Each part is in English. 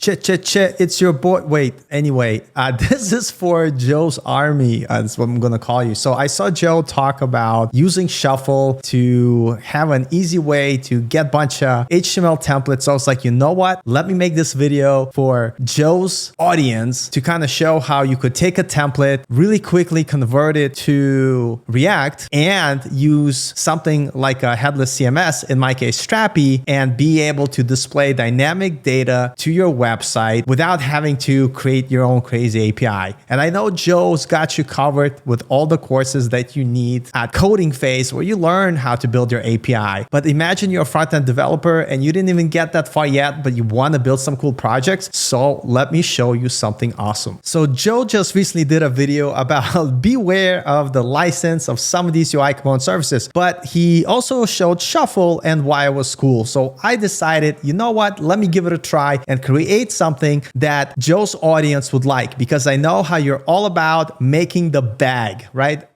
It's your boy. Wait, anyway, this is for Joe's Army. That's what I'm going to call you. So I saw Joe talk about using Shuffle to have an easy way to get a bunch of HTML templates. So I was like, you know what? Let me make this video for Joe's audience to kind of show how you could take a template, really quickly convert it to React and use something like a Headless CMS, in my case, Strapi, and be able to display dynamic data to your website without having to create your own crazy API. And I know Joe's got you covered with all the courses that you need at CodingPhase, where you learn how to build your API. But imagine you're a front-end developer and you didn't even get that far yet, but you want to build some cool projects. So let me show you something awesome. So Joe just recently did a video about beware of the license of some of these UI component services, but he also showed Shuffle and why it was cool. So I decided, you know what, let me give it a try and create something that Joe's audience would like, because I know how you're all about making the bag, right?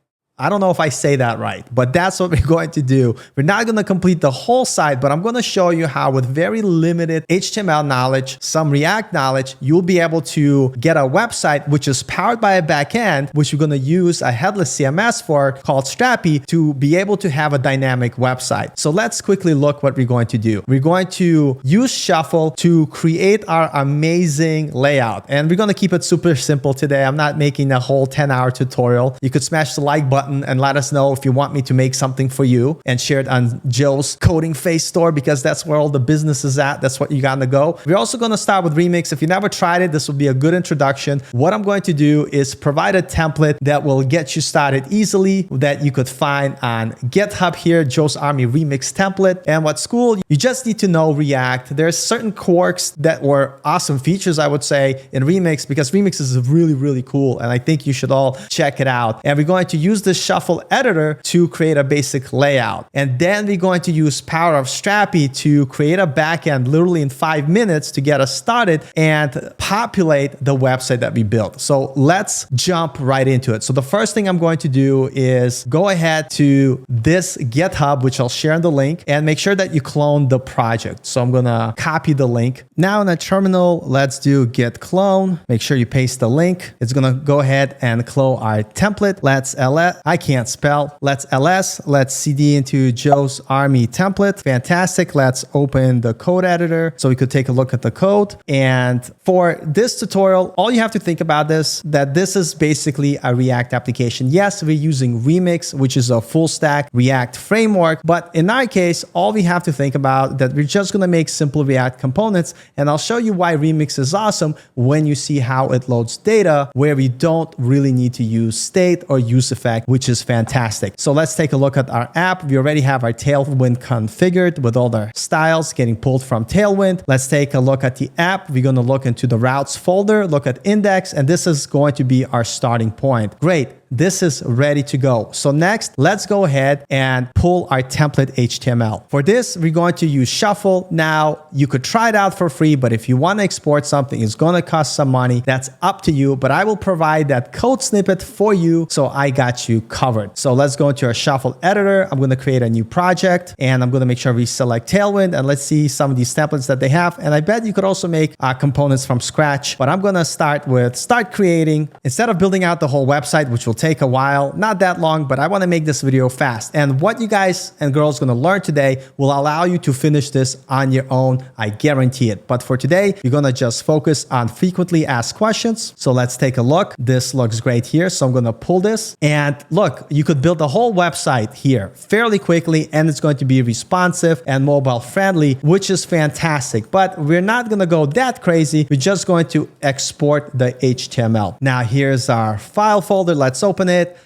I don't know if I say that right, but that's what we're going to do. We're not going to complete the whole site, but I'm going to show you how with very limited HTML knowledge, some React knowledge, you'll be able to get a website which is powered by a backend, which we're going to use a headless CMS for called Strapi to be able to have a dynamic website. So let's quickly look what we're going to do. We're going to use Shuffle to create our amazing layout. And we're going to keep it super simple today. I'm not making a whole 10-hour tutorial. You could smash the like button and let us know if you want me to make something for you and share it on Joe's CodingPhase store, because that's where all the business is at. That's what you got to go. We're also going to start with Remix. If you never tried it, this will be a good introduction. What I'm going to do is provide a template that will get you started easily, that you could find on GitHub here, Joe's Army Remix template. And what's cool, you just need to know React. There's certain quirks that were awesome features, I would say, in Remix, because Remix is really, really cool. And I think you should all check it out. And we're going to use this Shuffle editor to create a basic layout. And then we're going to use power of Strapi to create a backend literally in 5 minutes to get us started and populate the website that we built. So let's jump right into it. So the first thing I'm going to do is go ahead to this GitHub, which I'll share in the link, and make sure that you clone the project. So I'm going to copy the link. Now in the terminal, let's do git clone. Make sure you paste the link. It's going to go ahead and clone our template. Let's ls. I can't spell. Let's ls. Let's cd into Joe's Army template. Fantastic. Let's open the code editor so we could take a look at the code. And for this tutorial, all you have to think about that this is basically a React application. Yes, we're using Remix, which is a full stack React framework. But in our case, all we have to think about that we're just going to make simple React components. And I'll show you why Remix is awesome when you see how it loads data where we don't really need to use state or use effect, which is fantastic. So let's take a look at our app. We already have our Tailwind configured with all the styles getting pulled from Tailwind. Let's take a look at the app. We're going to look into the routes folder, look at index, and this is going to be our starting point. Great. This is ready to go. So next, let's go ahead and pull our template HTML. For this, we're going to use Shuffle. Now, you could try it out for free, but if you want to export something, it's going to cost some money. That's up to you, but I will provide that code snippet for you, so I got you covered. So let's go into our Shuffle editor. I'm going to create a new project, and I'm going to make sure we select Tailwind, and let's see some of these templates that they have. And I bet you could also make components from scratch, but I'm going to start creating. Instead of building out the whole website, which will take a while, not that long, but I want to make this video fast. And what you guys and girls going to learn today will allow you to finish this on your own. I guarantee it. But for today, you're going to just focus on frequently asked questions. So let's take a look. This looks great here. So I'm going to pull this, and look, you could build a whole website here fairly quickly, and it's going to be responsive and mobile friendly, which is fantastic. But we're not going to go that crazy. We're just going to export the HTML. Now here's our file folder. Let's open it.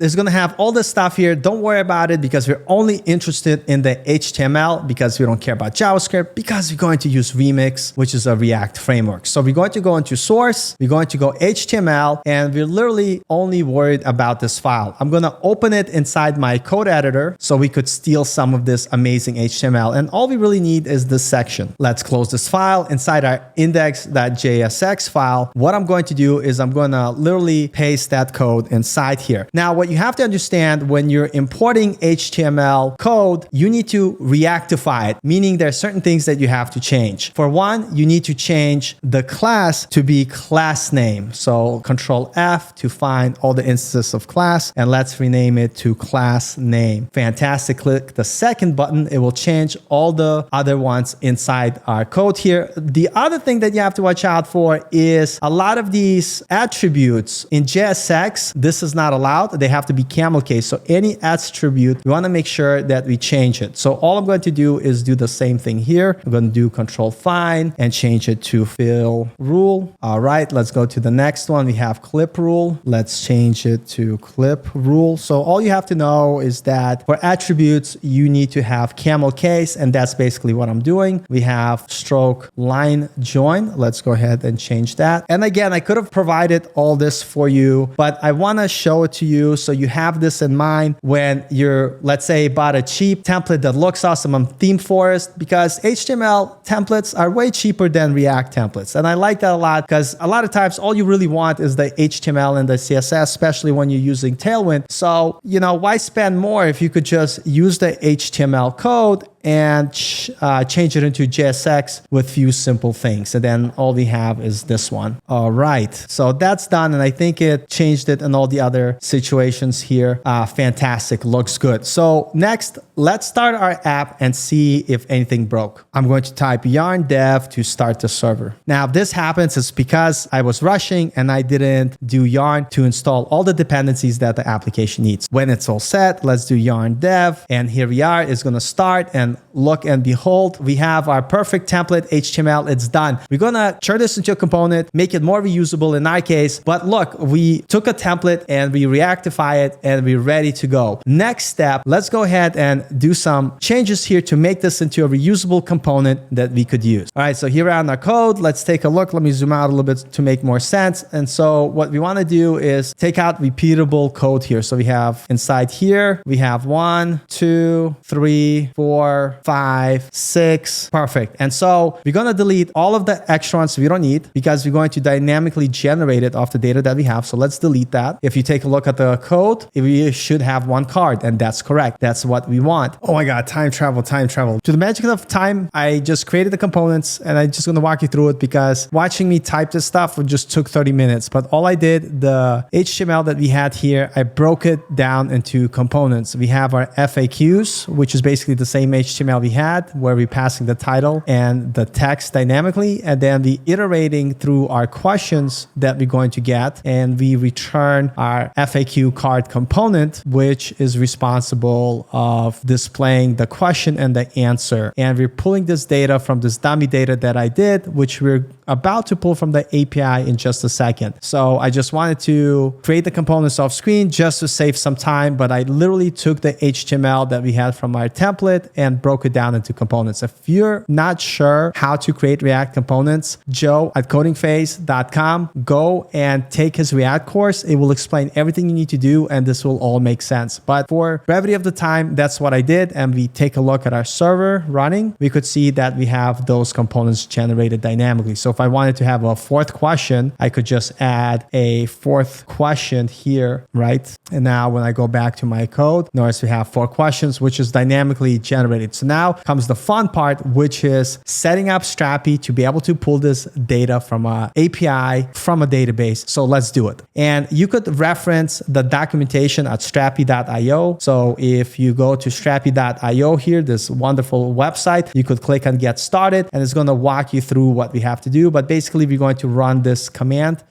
It's going to have all this stuff here. Don't worry about it, because we're only interested in the HTML, because we don't care about JavaScript, because we're going to use Remix, which is a React framework. So we're going to go into source, we're going to go HTML, and we're literally only worried about this file. I'm going to open it inside my code editor so we could steal some of this amazing HTML. And all we really need is this section. Let's close this file inside our index.jsx file. What I'm going to do is I'm going to literally paste that code inside here. Now, what what you have to understand when you're importing HTML code, you need to reactify it, meaning there are certain things that you have to change. For one, you need to change the class to be class name. So Control F to find all the instances of class, and let's rename it to class name. Fantastic. Click the second button. It will change all the other ones inside our code here. The other thing that you have to watch out for is a lot of these attributes in JSX. This is not allowed. They have to be camel case. So any attribute, we want to make sure that we change it. So all I'm going to do is do the same thing here. I'm going to do Control Find and change it to fill rule. All right, let's go to the next one. We have clip rule. Let's change it to clip rule. So all you have to know is that for attributes, you need to have camel case, and that's basically what I'm doing. We have stroke line join. Let's go ahead and change that. And again, I could have provided all this for you, but I want to show it to you so you have this in mind when you're, let's say, bought a cheap template that looks awesome on ThemeForest, because HTML templates are way cheaper than React templates. And I like that a lot because a lot of times all you really want is the HTML and the CSS, especially when you're using Tailwind. So, why spend more if you could just use the HTML code and change it into JSX with few simple things. And then all we have is this one. All right. So that's done. And I think it changed it in all the other situations here. Fantastic. Looks good. So next, let's start our app and see if anything broke. I'm going to type yarn dev to start the server. Now, if this happens, it's because I was rushing and I didn't do yarn to install all the dependencies that the application needs. When it's all set, let's do yarn dev. And here we are. It's going to start, and look and behold, we have our perfect template HTML. It's done. We're going to turn this into a component, make it more reusable in our case. But look, we took a template and we reactify it and we're ready to go. Next step, let's go ahead and do some changes here to make this into a reusable component that we could use. All right, so here on our code, let's take a look. Let me zoom out a little bit to make more sense. And so what we want to do is take out repeatable code here. So we have inside here, we have 1, 2, 3, 4, 5, 6. Perfect. And so we're going to delete all of the extra ones we don't need because we're going to dynamically generate it off the data that we have. So let's delete that. If you take a look at the code, we should have one card, and that's correct. That's what we want. Oh my God, time travel. To the magic of time, I just created the components and I'm just going to walk you through it because watching me type this stuff just took 30 minutes. But all I did, the HTML that we had here, I broke it down into components. We have our FAQs, which is basically the same HTML we had, where we're passing the title and the text dynamically, and then we iterating through our questions that we're going to get, and we return our FAQ card component, which is responsible of displaying the question and the answer. And we're pulling this data from this dummy data that I did, which we're about to pull from the API in just a second. So I just wanted to create the components off screen just to save some time, but I literally took the HTML that we had from our template and broke it down into components. If you're not sure how to create React components, Joe at CodingPhase.com, go and take his React course. It will explain everything you need to do, and this will all make sense. But for brevity of the time, that's what I did. And we take a look at our server running. We could see that we have those components generated dynamically. So if I wanted to have a fourth question, I could just add a fourth question here, right? And now when I go back to my code, notice we have 4 questions, which is dynamically generated. So now comes the fun part, which is setting up Strapi to be able to pull this data from an API from a database. So let's do it. And you could reference the documentation at strapi.io. So if you go to strapi.io here, this wonderful website, you could click on get started, and it's going to walk you through what we have to do. But basically, we're going to run this command.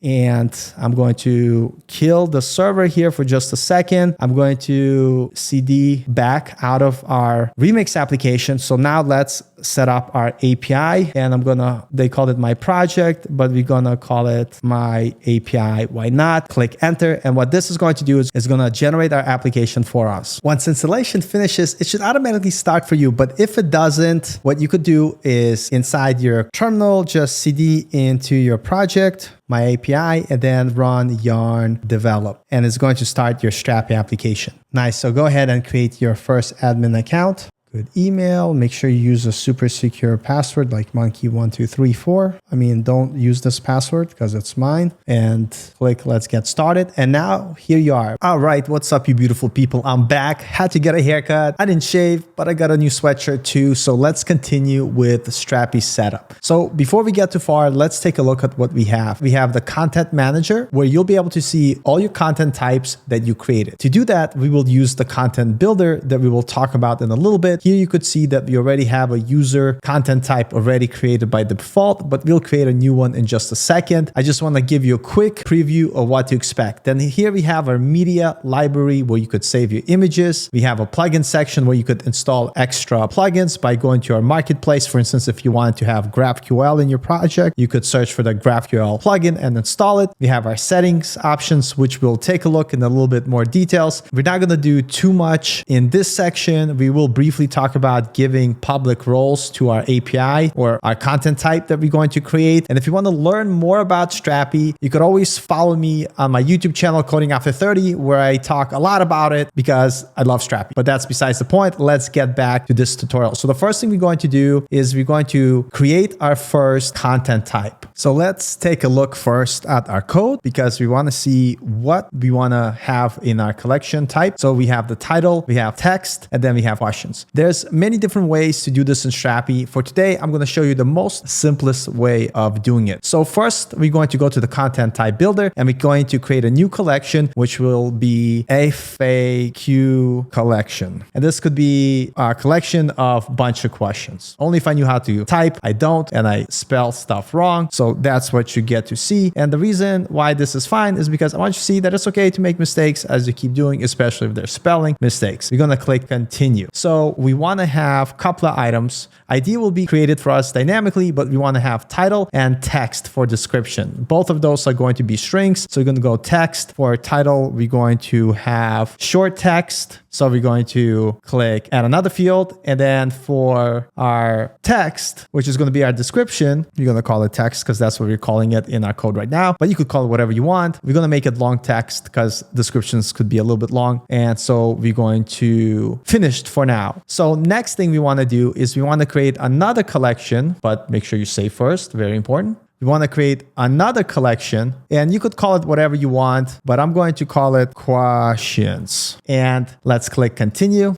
And I'm going to kill the server here for just a second. I'm going to CD back out of our Remix application. So now let's set up our API, and they called it my project, but we're gonna call it my API. Why not? Click enter. And what this is going to do is it's gonna generate our application for us. Once installation finishes, it should automatically start for you. But if it doesn't, what you could do is inside your terminal, just CD into your project, my API, and then run yarn develop. And it's going to start your Strapi application. Nice. So go ahead and create your first admin account. Good email. Make sure you use a super secure password like monkey1234. I mean, don't use this password because it's mine. And click let's get started. And now here you are. All right, what's up, you beautiful people? I'm back. Had to get a haircut. I didn't shave, but I got a new sweatshirt too. So let's continue with the Strapi setup. So before we get too far, let's take a look at what we have. We have the content manager where you'll be able to see all your content types that you created. To do that, we will use the content builder that we will talk about in a little bit. Here you could see that we already have a user content type already created by default, but we'll create a new one in just a second. I just want to give you a quick preview of what to expect. Then here we have our media library where you could save your images. We have a plugin section where you could install extra plugins by going to our marketplace. For instance, if you wanted to have GraphQL in your project, you could search for the GraphQL plugin and install it. We have our settings options, which we'll take a look in a little bit more details. We're not going to do too much in this section. We will briefly talk about giving public roles to our API or our content type that we're going to create. And if you want to learn more about Strapi, you could always follow me on my YouTube channel, Coding After 30, where I talk a lot about it because I love Strapi. But that's besides the point. Let's get back to this tutorial. So the first thing we're going to do is we're going to create our first content type. So let's take a look first at our code because we want to see what we want to have in our collection type. So we have the title, we have text, and then we have questions. There's many different ways to do this in Strapi. For today, I'm going to show you the most simplest way of doing it. So first, we're going to go to the content type builder and we're going to create a new collection, which will be FAQ collection. And this could be a collection of a bunch of questions. Only if I knew how to type, I don't, and I spell stuff wrong. So that's what you get to see. And the reason why this is fine is because I want you to see that it's okay to make mistakes as you keep doing, especially if they're spelling mistakes. We're going to click continue. So we want to have a couple of items. ID will be created for us dynamically, but we want to have title and text for description. Both of those are going to be strings. So we're going to go text. For title, we're going to have short text. So we're going to click add another field. And then for our text, which is going to be our description, we're going to call it text because that's what we're calling it in our code right now. But you could call it whatever you want. We're going to make it long text because descriptions could be a little bit long. And so we're going to finished for now. So next thing we want to do is we want to create another collection, but make sure you save first. Very important. We want to create another collection and you could call it whatever you want, but I'm going to call it questions. And let's click continue.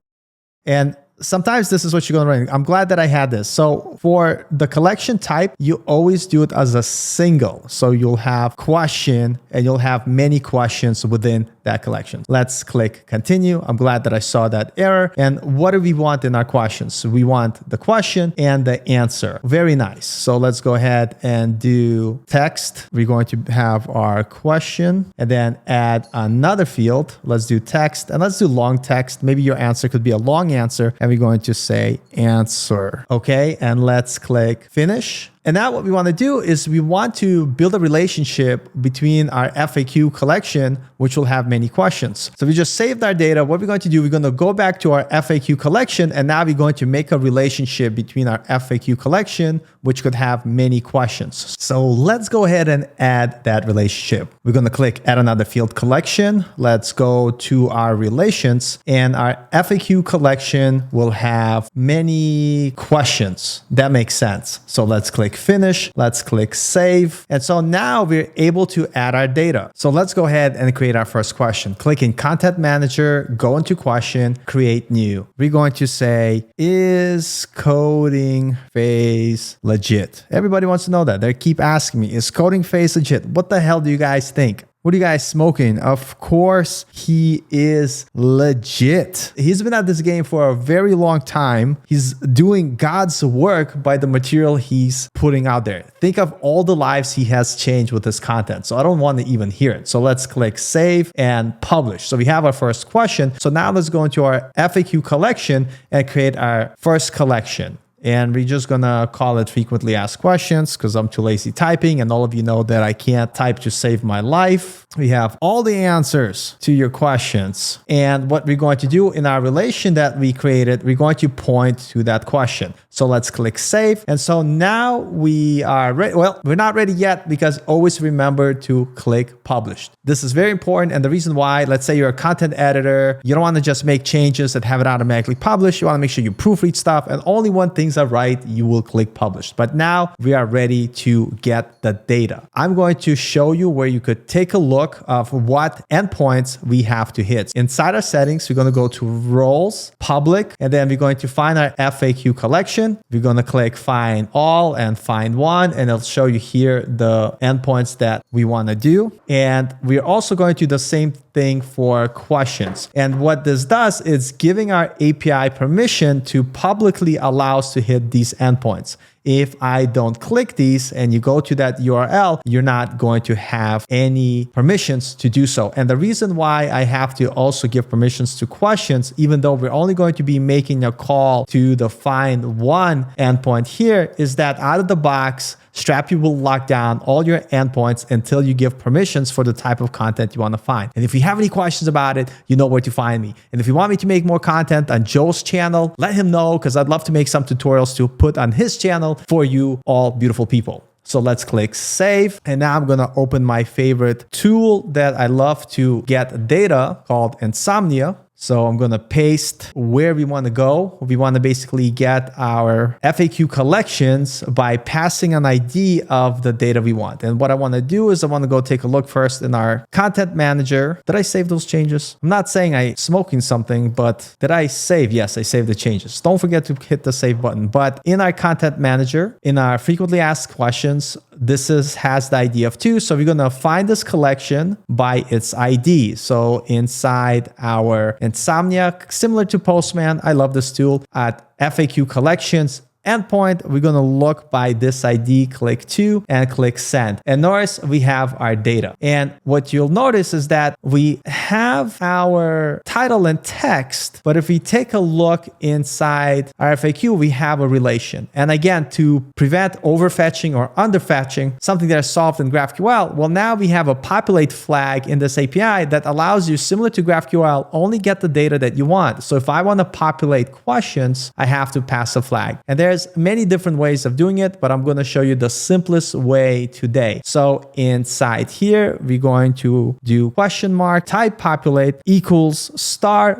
And sometimes this is what you're going to run. I'm glad that I had this. So for the collection type, you always do it as a single. So you'll have question and you'll have many questions within that collection. Let's click continue. I'm glad that I saw that error. And what do we want in our questions? So we want the question and the answer. Very nice. So let's go ahead and do text. We're going to have our question and then add another field. Let's do text and let's do long text. Maybe your answer could be a long answer. And we're going to say answer. Okay. And let's click finish. And now what we want to do is we want to build a relationship between our FAQ collection, which will have many questions. So we just saved our data. What we're going to do, we're going to go back to our FAQ collection, and now we're going to make a relationship between our FAQ collection, which could have many questions. So let's go ahead and add that relationship. We're going to click add another field collection. Let's go to our relations, and our FAQ collection will have many questions. That makes sense. So let's click finish. Let's click save. And so now we're able to add our data. So let's go ahead and create our first question. Click in Content Manager, go into question, create new. We're going to say, is CodingPhase legit? Everybody wants to know that. They keep asking me, is CodingPhase legit? What the hell do you guys think? What are you guys smoking? Of course, he is legit. He's been at this game for a very long time. He's doing God's work by the material he's putting out there. Think of all the lives he has changed with his content. So I don't want to even hear it. So let's click save and publish. So we have our first question. So now let's go into our FAQ collection and create our first collection. And we're just gonna call it frequently asked questions because I'm too lazy typing, and all of you know that I can't type to save my life. We have all the answers to your questions. And what we're going to do in our relation that we created, we're going to point to that question. So let's click save. And so now we are ready. Well, we're not ready yet because always remember to click publish. This is very important. And the reason why, let's say you're a content editor, you don't want to just make changes and have it automatically published. You want to make sure you proofread stuff, and only when things are right, you will click publish. But now we are ready to get the data. I'm going to show you where you could take a look of what endpoints we have to hit. Inside our settings, we're going to go to roles, public, and then we're going to find our FAQ collection. We're going to click find all and find one, and it'll show you here the endpoints that we want to do. And we're also going to do the same thing for questions. And what this does is giving our API permission to publicly allow us to hit these endpoints. If I don't click these and you go to that URL, you're not going to have any permissions to do so. And the reason why I have to also give permissions to questions, even though we're only going to be making a call to the find one endpoint here, is that out of the box, Strapi will lock down all your endpoints until you give permissions for the type of content you want to find. And if you have any questions about it, you know where to find me. And if you want me to make more content on Joe's channel, let him know, because I'd love to make some tutorials to put on his channel for you all beautiful people. So let's click save. And now I'm going to open my favorite tool that I love to get data called Insomnia. So I'm going to paste where we want to go. We want to basically get our FAQ collections by passing an ID of the data we want. And what I want to do is I want to go take a look first in our content manager. Did I save those changes? I'm not saying I'm smoking something, but did I save? Yes, I saved the changes. Don't forget to hit the save button. But in our content manager, in our frequently asked questions, this has the ID of 2. So we're going to find this collection by its ID. So inside our Insomnia, similar to Postman, I love this tool, at FAQ collections endpoint, we're going to look by this ID, click 2 and click send. And notice we have our data. And what you'll notice is that we have our title and text, but if we take a look inside our FAQ, we have a relation. And again, to prevent overfetching or underfetching, something that is solved in GraphQL, well, now we have a populate flag in this API that allows you, similar to GraphQL, only get the data that you want. So if I want to populate questions, I have to pass a flag. And there's many different ways of doing it, but I'm going to show you the simplest way today. So inside here, we're going to do question mark, type populate equals star,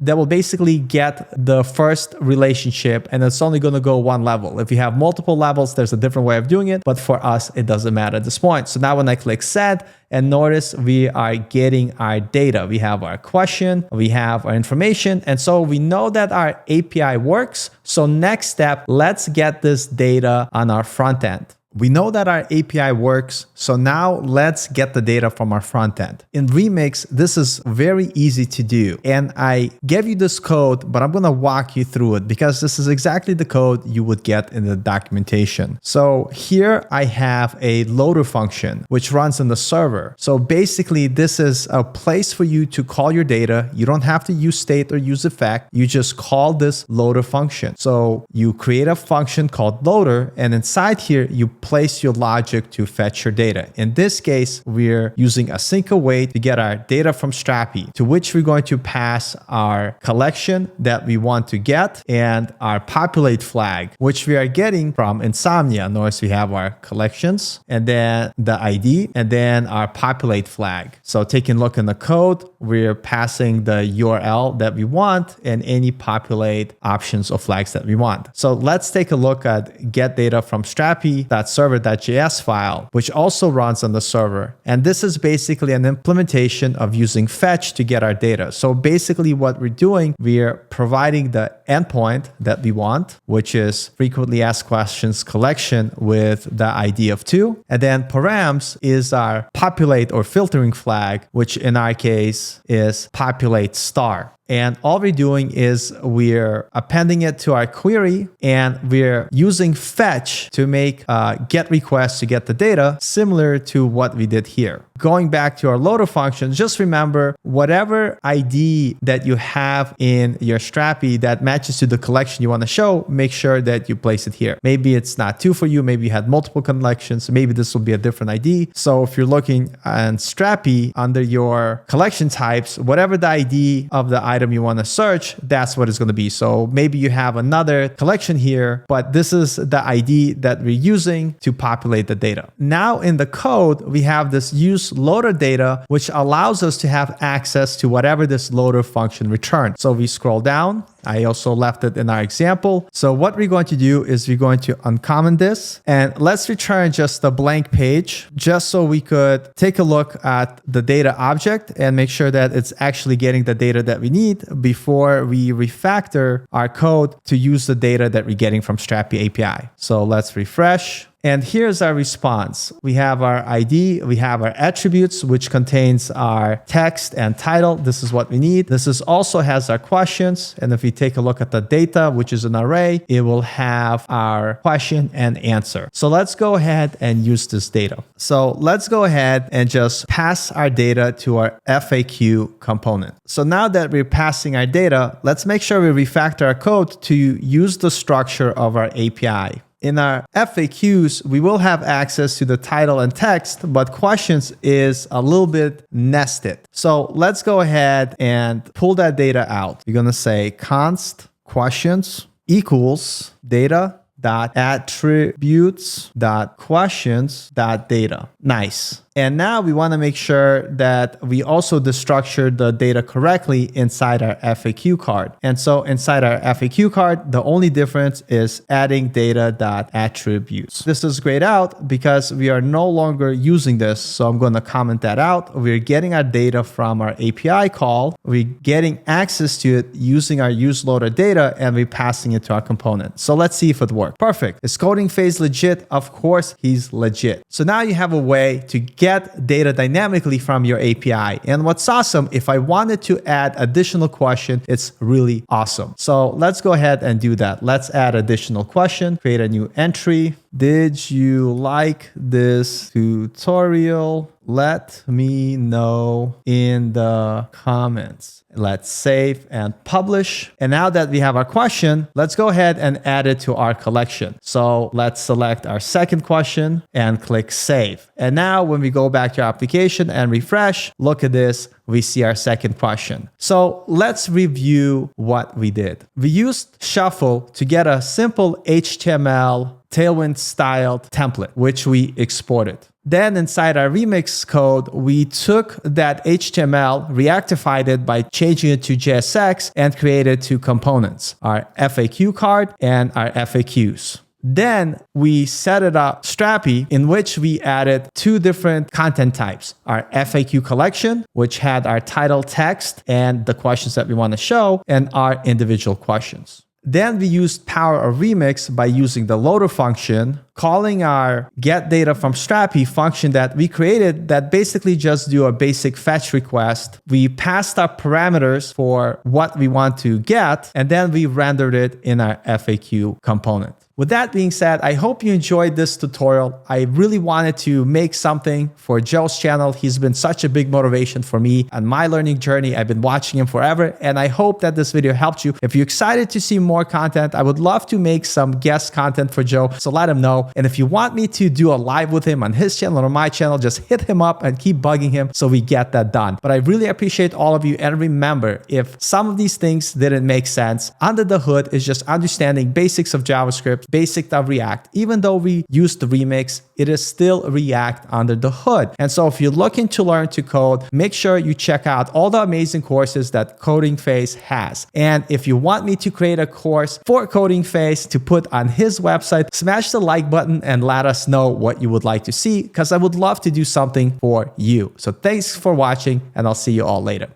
that will basically get the first relationship, and it's only going to go one level. If you have multiple levels, there's a different way of doing it, but for us, it doesn't matter at this point. So now when I click send, and notice we are getting our data. We have our question, we have our information, and so we know that our API works. So next step, let's get this data on our front end. We know that our API works, so now let's get the data from our front end. In Remix, this is very easy to do. And I gave you this code, but I'm going to walk you through it because this is exactly the code you would get in the documentation. So here I have a loader function, which runs in the server. So basically, this is a place for you to call your data. You don't have to use state or use effect. You just call this loader function. So you create a function called loader, and inside here, you place your logic to fetch your data. In this case, we're using async await to get our data from Strapi, to which we're going to pass our collection that we want to get and our populate flag, which we are getting from Insomnia. Notice we have our collections and then the ID and then our populate flag. So taking a look in the code, we're passing the URL that we want and any populate options or flags that we want. So let's take a look at get data from Strapi.server.js file, which also runs on the server. And this is basically an implementation of using fetch to get our data. So basically what we're doing, we're providing the endpoint that we want, which is frequently asked questions collection with the ID of 2. And then params is our populate or filtering flag, which in our case is populate star. And all we're doing is we're appending it to our query and we're using fetch to make get requests to get the data, similar to what we did here. going back to our loader function, just remember whatever ID that you have in your Strapi that matches to the collection you want to show, make sure that you place it here. Maybe it's not 2 for you. Maybe you had multiple collections. Maybe this will be a different ID. So if you're looking on Strapi under your collection types, whatever the ID of the item you want to search, that's what it's going to be. So maybe you have another collection here, but this is the ID that we're using to populate the data. Now in the code, we have this use loader data, which allows us to have access to whatever this loader function returns. So we scroll down. I also left it in our example. So what we're going to do is we're going to uncomment this and let's return just a blank page just so we could take a look at the data object and make sure that it's actually getting the data that we need before we refactor our code to use the data that we're getting from Strapi API. So let's refresh. And here's our response. We have our ID, we have our attributes, which contains our text and title. This is what we need. This is also has our questions. And if we take a look at the data, which is an array, it will have our question and answer. So let's go ahead and use this data. So let's go ahead and just pass our data to our FAQ component. So now that we're passing our data, let's make sure we refactor our code to use the structure of our API. In our FAQs, we will have access to the title and text, but questions is a little bit nested. So let's go ahead and pull that data out. You're going to say const questions equals data dot attributes dot questions dot data. Nice. And now we want to make sure that we also destructure the data correctly inside our FAQ card. And so inside our FAQ card, the only difference is adding data.attributes. This is grayed out because we are no longer using this. So I'm going to comment that out. We're getting our data from our API call. We're getting access to it using our use loader data and we're passing it to our component. So let's see if it works. Perfect. Is CodingPhase legit? Of course, he's legit. So now you have a way to get data dynamically from your API. And what's awesome, if I wanted to add additional question, it's really awesome. So let's go ahead and do that. Let's add additional question, create a new entry. Did you like this tutorial? Let me know in the comments. Let's save and publish. And now that we have our question, let's go ahead and add it to our collection. So let's select our second question and click save. And now when we go back to our application and refresh, look at this, we see our second question. So let's review what we did. We used Shuffle to get a simple HTML Tailwind styled template, which we exported. Then inside our remix code, we took that HTML, reactified it by changing it to JSX and created two components, our FAQ card and our FAQs. Then we set it up Strapi in which we added two different content types, our FAQ collection, which had our title text and the questions that we want to show, and our individual questions. Then we used power of remix by using the loader function, calling our get data from Strapi function that we created that basically just do a basic fetch request. We passed our parameters for what we want to get, and then we rendered it in our FAQ component. With that being said, I hope you enjoyed this tutorial. I really wanted to make something for Joe's channel. He's been such a big motivation for me on my learning journey. I've been watching him forever, and I hope that this video helped you. If you're excited to see more content, I would love to make some guest content for Joe, so let him know. And if you want me to do a live with him on his channel or my channel, just hit him up and keep bugging him so we get that done. But I really appreciate all of you. And remember, if some of these things didn't make sense, under the hood is just understanding basics of JavaScript, basic of React. Even though we used the remix, it is still React under the hood. And so if you're looking to learn to code, make sure you check out all the amazing courses that CodingPhase has. And if you want me to create a course for CodingPhase to put on his website, smash the like button and let us know what you would like to see, because I would love to do something for you. So thanks for watching, and I'll see you all later.